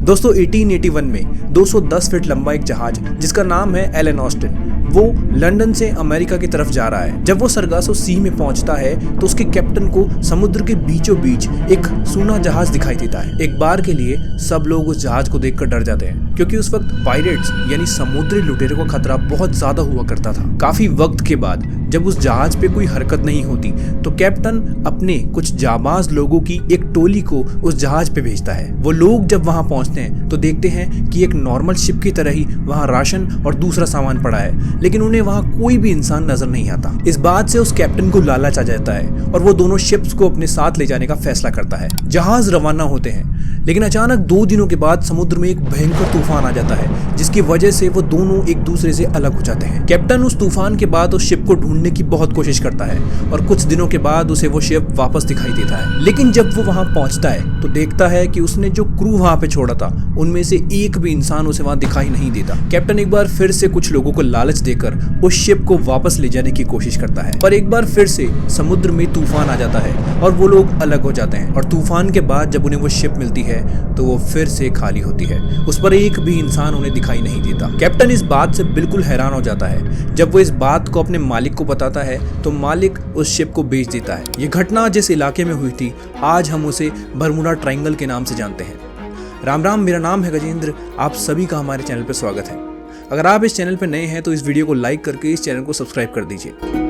दोस्तों 1881 में 210 फीट लंबा एक जहाज जिसका नाम है एलन ऑस्टिन, वो लंदन से अमेरिका की तरफ जा रहा है। जब वो सरगासो सी में पहुंचता है तो उसके कैप्टन को समुद्र के बीचों बीच एक सूना जहाज दिखाई देता है। एक बार के लिए सब लोग उस जहाज को देखकर डर जाते हैं क्योंकि उस वक्त पायरेट्स यानी समुद्री लुटेरों का खतरा बहुत ज्यादा हुआ करता था। काफी वक्त के बाद जब उस जहाज पे कोई हरकत नहीं होती तो कैप्टन अपने कुछ जाबाज लोगों की एक टोली को उस जहाज पे भेजता है। वो लोग जब वहां पहुंचते हैं तो देखते हैं कि एक नॉर्मल शिप की तरह ही वहां राशन और दूसरा सामान पड़ा है, लेकिन उन्हें वहां कोई भी इंसान नजर नहीं आता। इस बात से उस कैप्टन को लालच आ जाता है और वो दोनों शिप्स को अपने साथ ले जाने का फैसला करता है। जहाज रवाना होते हैं, लेकिन अचानक 2 दिनों के बाद समुद्र में एक भयंकर तूफान आ जाता है जिसकी वजह से वो दोनों एक दूसरे से अलग हो जाते हैं। कैप्टन उस तूफान के बाद उस शिप को ढूंढने की बहुत कोशिश करता है और कुछ दिनों के बाद उसे वो शिप वापस दिखाई देता है। लेकिन जब वो वहां पहुंचता है तो देखता है कि उसने जो क्रू वहां पे छोड़ा था उनमें से एक भी इंसान उसे वहां दिखाई नहीं देता। कैप्टन एक बार फिर से कुछ लोगों को लालच देकर उस शिप को वापस ले जाने की कोशिश करता है, पर एक बार फिर से समुद्र में तूफान आ जाता है और वो लोग अलग हो जाते हैं। और तूफान के बाद जब उन्हें वो शिप मिलती है तो वो फिर से खाली होती है, उस पर एक भी इंसान उन्हें दिखाई नहीं देता। कैप्टन इस बात से बिल्कुल हैरान हो जाता है। जब वो इस बात को अपने मालिक को बताता है तो मालिक उस शिप को बेच देता है। ये घटना जिस इलाके में हुई थी आज हम उसे बरमुडा ट्रायंगल के नाम से जानते हैं। राम राम, मेरा नाम है गजेंद्र, आप सभी का हमारे चैनल पर स्वागत है। अगर आप इस चैनल पर नए हैं तो इस वीडियो को लाइक करके इस चैनल को सब्सक्राइब कर दीजिए।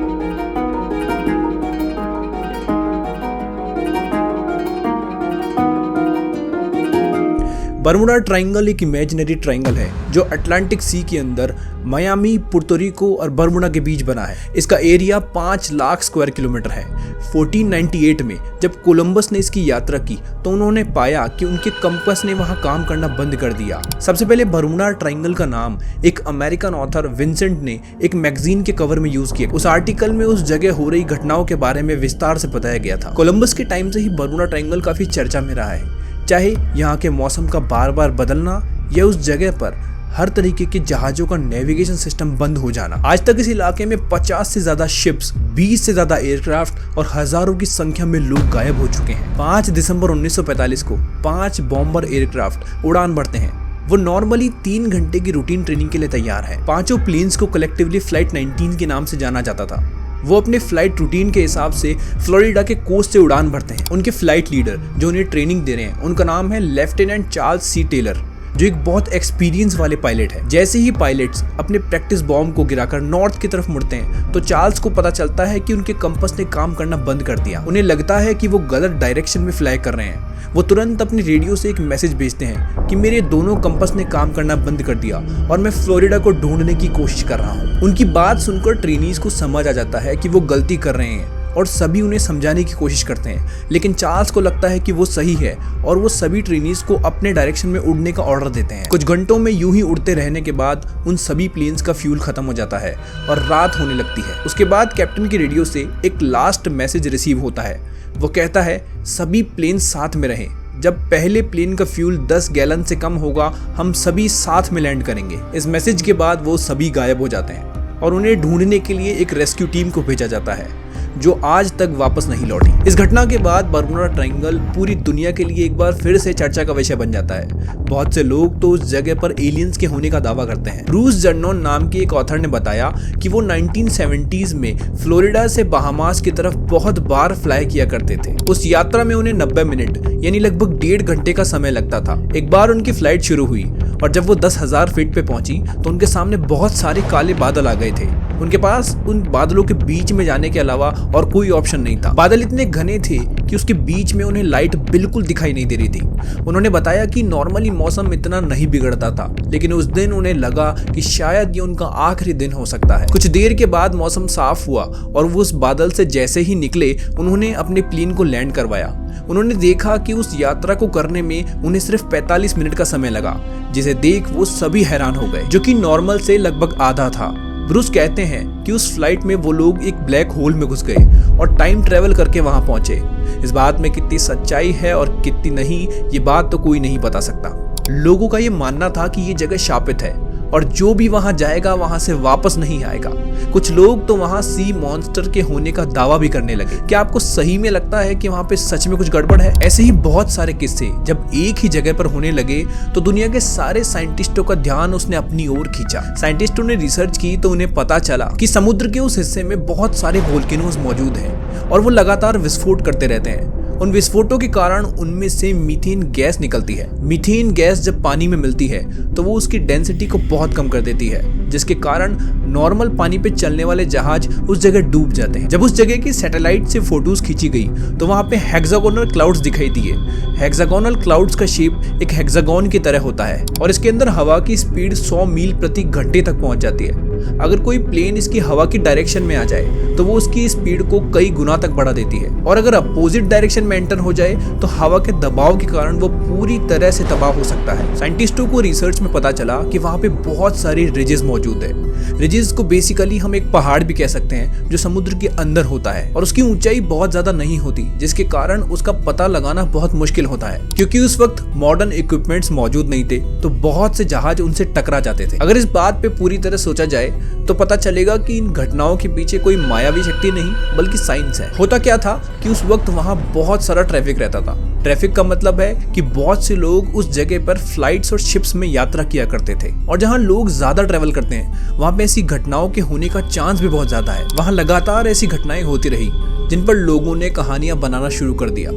बरमुडा ट्रायंगल एक इमेजिनरी ट्रायंगल है जो अटलांटिक सी के अंदर मियामी, पुर्तो रिको और बरमुडा के बीच बना है। इसका एरिया 5 लाख स्क्वायर किलोमीटर है। 1498 में जब कोलंबस ने इसकी यात्रा की तो उन्होंने पाया कि उनके कंपास ने वहां काम करना बंद कर दिया। सबसे पहले बरमुडा ट्रायंगल का नाम एक अमेरिकन ऑथर विंसेंट ने एक मैगजीन के कवर में यूज किया। उस आर्टिकल में उस जगह हो रही घटनाओं के बारे में विस्तार से बताया गया था। कोलंबस के टाइम से ही बरमुडा ट्रायंगल काफी चर्चा में रहा है, चाहे यहाँ के मौसम का बार बार बदलना या उस जगह पर हर तरीके के जहाजों का नेविगेशन सिस्टम बंद हो जाना। आज तक इस इलाके में 50 से ज्यादा शिप्स, 20 से ज्यादा एयरक्राफ्ट और हजारों की संख्या में लोग गायब हो चुके हैं। 5 दिसंबर 1945 को 5 बॉम्बर एयरक्राफ्ट उड़ान भरते हैं। वो नॉर्मली 3 घंटे की रूटीन ट्रेनिंग के लिए तैयार है। पांचों प्लेन्स को कलेक्टिवली फ्लाइट 19 के नाम से जाना जाता था। वो अपने फ्लाइट रूटीन के हिसाब से फ्लोरिडा के कोस्ट से उड़ान भरते हैं। उनके फ्लाइट लीडर जो उन्हें ट्रेनिंग दे रहे हैं उनका नाम है लेफ्टिनेंट चार्ल्स सी टेलर, जो एक बहुत एक्सपीरियंस वाले पायलट है। जैसे ही पायलट्स अपने प्रैक्टिस बॉम्ब को गिराकर नॉर्थ की तरफ मुड़ते हैं तो चार्ल्स को पता चलता है कि उनके कंपास ने काम करना बंद कर दिया। उन्हें लगता है कि वो गलत डायरेक्शन में फ्लाई कर रहे हैं। वो तुरंत अपने रेडियो से एक मैसेज भेजते हैं कि मेरे दोनों कंपास ने काम करना बंद कर दिया और मैं फ्लोरिडा को ढूंढने की कोशिश कर रहा हूँ। उनकी बात सुनकर ट्रेनीज को समझ आ जाता है कि वो गलती कर रहे हैं और सभी उन्हें समझाने की कोशिश करते हैं, लेकिन चार्ल्स को लगता है कि वो सही है और वो सभी ट्रेनीज को अपने डायरेक्शन में उड़ने का ऑर्डर देते हैं। कुछ घंटों में यूं ही उड़ते रहने के बाद उन सभी प्लेन्स का फ्यूल खत्म हो जाता है और रात होने लगती है। उसके बाद कैप्टन के रेडियो से एक लास्ट मैसेज रिसीव होता है। वो कहता है सभी प्लेन साथ में रहें। जब पहले प्लेन का फ्यूल 10 गैलन से कम होगा हम सभी साथ में लैंड करेंगे। इस मैसेज के बाद वो सभी गायब हो जाते हैं और उन्हें ढूंढने के लिए एक रेस्क्यू टीम को भेजा जाता है जो आज तक वापस नहीं लौटी। इस घटना के बाद बरमुडा ट्रायंगल पूरी दुनिया के लिए एक बार फिर से चर्चा का विषय बन जाता है। बहुत से लोग तो उस जगह पर एलियंस के होने का दावा करते हैं। ब्रूस जर्नोन नाम के एक ऑथर ने बताया कि वो 1970s में फ्लोरिडा से बहामास की तरफ बहुत बार फ्लाई किया करते थे। उस यात्रा में उन्हें 90 मिनट यानी लगभग 1.5 घंटे का समय लगता था। एक बार उनकी फ्लाइट शुरू हुई और जब वो 10,000 फीट पे पहुंची तो उनके सामने बहुत सारे काले बादल आ गए थे। उनके पास उन बादलों के बीच में जाने के अलावा और कोई ऑप्शन नहीं था। बादल इतने घने थे कि उसके बीच में उन्हें लाइट बिल्कुल दिखाई नहीं दे रही थी। उन्होंने बताया कि नॉर्मली मौसम इतना नहीं बिगड़ता था, लेकिन उस दिन उन्हें लगा कि शायद ये उनका आखिरी दिन हो सकता है। कुछ देर के बाद मौसम साफ हुआ और वो उस बादल से जैसे ही निकले उन्होंने अपने प्लेन को लैंड करवाया। उन्होंने देखा कि उस यात्रा को करने में उन्हें सिर्फ 45 मिनट का समय लगा, जिसे देख वो सभी हैरान हो गए, जो कि नॉर्मल से लगभग आधा था। ब्रूस कहते हैं कि उस फ्लाइट में वो लोग एक ब्लैक होल में घुस गए और टाइम ट्रेवल करके वहां पहुंचे। इस बात में कितनी सच्चाई है और कितनी नहीं, ये बात तो कोई नहीं बता सकता। लोगों का ये मानना था कि ये जगह शापित है और जो भी वहां जाएगा वहां से वापस नहीं आएगा। कुछ लोग तो वहां सी मॉन्स्टर के होने का दावा भी करने लगे। क्या आपको सही में लगता है कि वहां पे सच में कुछ गड़बड़ है? ऐसे ही बहुत सारे किस्से जब एक ही जगह पर होने लगे तो दुनिया के सारे साइंटिस्टों का ध्यान उसने अपनी ओर खींचा। साइंटिस्टों ने रिसर्च की तो उन्हें पता चला कि समुद्र के उस हिस्से में बहुत सारे वोल्केनोज मौजूद हैं और वो लगातार विस्फोट करते रहते हैं। उन विस्फोटों के कारण उनमें से मीथेन गैस निकलती है। मीथेन गैस जब पानी में मिलती है तो वो उसकी डेंसिटी को बहुत कम कर देती है, जिसके कारण नॉर्मल पानी पे चलने वाले जहाज उस जगह डूब जाते हैं। जब उस जगह की सैटेलाइट से फोटोज खींची गई तो वहां पे हेक्सागोनल क्लाउड्स दिखाई दिए। हेक्सागोनल क्लाउड्स का शेप एक हेक्सागोन की तरह होता है और इसके अंदर हवा की स्पीड 100 मील प्रति घंटे तक पहुंच जाती है। अगर कोई प्लेन इसकी हवा की डायरेक्शन में आ जाए तो वो उसकी स्पीड को कई गुना तक बढ़ा देती है, और अगर अपोजिट डायरेक्शन में एंटर हो जाए तो हवा के दबाव के कारण वो पूरी तरह से तबाह हो सकता है। साइंटिस्टों को रिसर्च में पता चला कि वहां पे बहुत सारे रिजेस मौजूद है। रिजेस को बेसिकली हम एक पहाड़ भी कह सकते हैं जो समुद्र के अंदर होता है और उसकी ऊंचाई बहुत ज्यादा नहीं होती, जिसके कारण उसका पता लगाना बहुत मुश्किल होता है। क्योंकि उस वक्त मॉडर्न इक्विपमेंट्स मौजूद नहीं थे तो बहुत से जहाज उनसे टकरा जाते थे। अगर इस बात पे पूरी तरह सोचा जाए तो पता चलेगा कि इन घटनाओं के पीछे कोई मायावी शक्ति नहीं बल्कि साइंस है। होता क्या था कि उस वक्त वहां बहुत सारा ट्रैफिक रहता था। ट्रैफिक का मतलब है कि बहुत से लोग उस जगह पर फ्लाइट्स और शिप्स में यात्रा किया करते थे, और जहां लोग ज्यादा ट्रैवल करते हैं वहां पे ऐसी घटनाओं के होने का चांस भी बहुत ज्यादा है। वहां लगातार ऐसी घटनाएं होती रही जिन पर लोगों ने कहानियां बनाना शुरू कर दिया।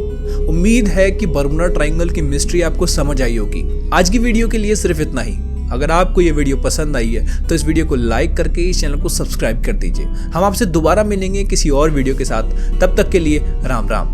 उम्मीद है कि बर्मुडा ट्रायंगल की मिस्ट्री आपको समझ आई होगी। आज की वीडियो के लिए सिर्फ इतना ही। अगर आपको ये वीडियो पसंद आई है तो इस वीडियो को लाइक करके इस चैनल को सब्सक्राइब कर दीजिए। हम आपसे दोबारा मिलेंगे किसी और वीडियो के साथ। तब तक के लिए राम राम।